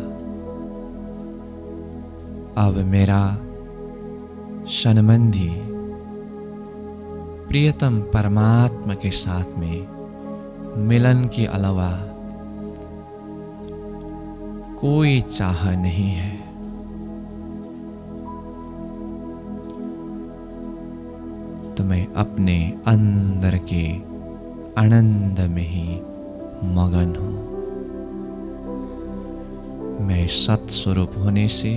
अब मेरा संबंधी प्रियतम परमात्मा के साथ में मिलन के अलावा कोई चाह नहीं है। तो मैं अपने अंदर के आनंद में ही मगन हूं। मैं सत स्वरूप होने से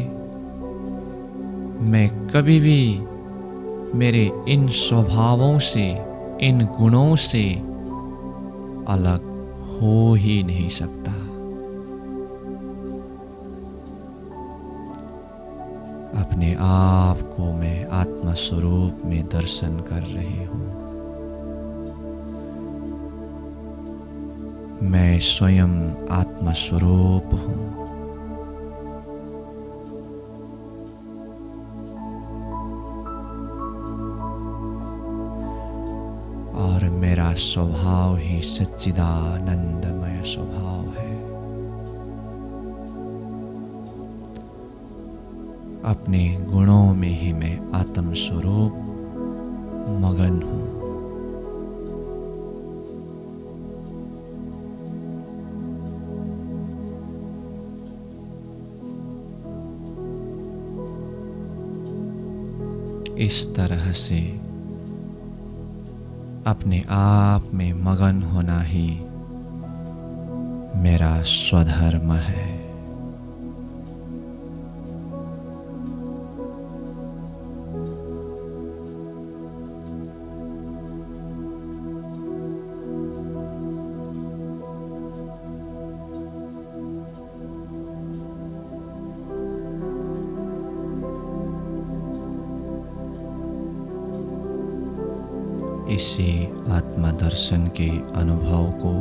मैं कभी भी मेरे इन स्वभावों से, इन गुणों से अलग हो ही नहीं सकता। अपने आप को मैं आत्मा स्वरूप में दर्शन कर रही हूं। मैं स्वयं आत्मा स्वरूप हूं। और मेरा स्वभाव ही सच्चिदानंदमय स्वभाव है। अपने गुणों में ही मैं आत्म स्वरूप मगन हूं। इस तरह से अपने आप में मगन होना ही मेरा स्वधर्म है। इसी आत्मा दर्शन के अनुभव को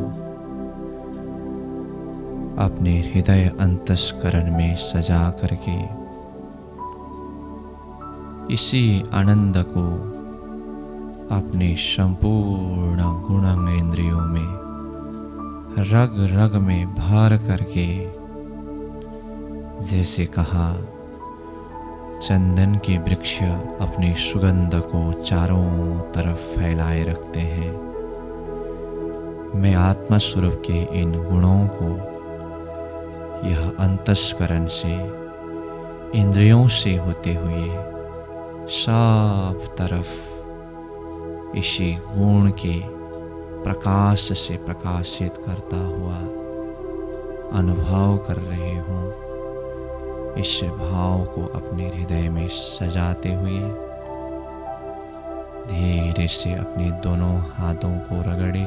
अपने हृदय अंतस्करण में सजा करके इसी आनंद को अपने संपूर्ण गुणांगेंद्रियों में रग रग में भर करके, जैसे कहा चंदन के वृक्ष अपनी सुगंध को चारों तरफ फैलाए रखते हैं, मैं आत्मा स्वरूप के इन गुणों को यह अंतस्करण से, इंद्रियों से होते हुए सब तरफ इसी गुण के प्रकाश से प्रकाशित करता हुआ अनुभव कर रही हूँ। इस भाव को अपने हृदय में सजाते हुए धीरे से अपने दोनों हाथों को रगड़े।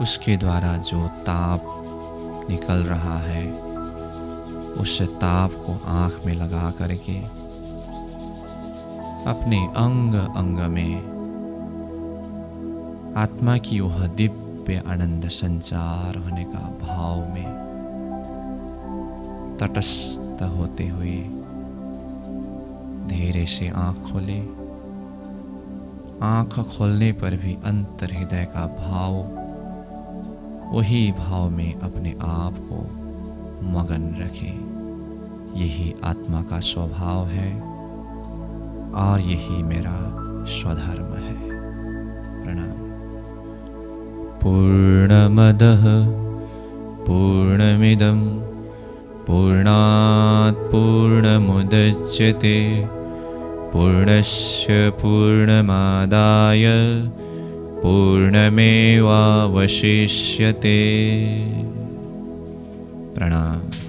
उसके द्वारा जो ताप निकल रहा है उस ताप को आँख में लगा करके अपने अंग अंग में आत्मा की वह दिव्य आनंद संचार होने का भाव में तटस्थ होते हुए धीरे से आँख खोले। आँख खोलने पर भी अंतर हृदय का भाव, वही भाव में अपने आप को मगन रखें। यही आत्मा का स्वभाव है और यही मेरा स्वधर्म है। प्रणाम। पूर्णमदः पूर्णमिदं पूर्णात् पूर्णमुदच्यते पूर्णस्य पूर्णमादाय पूर्णमेवावशिष्यते। प्रणाम।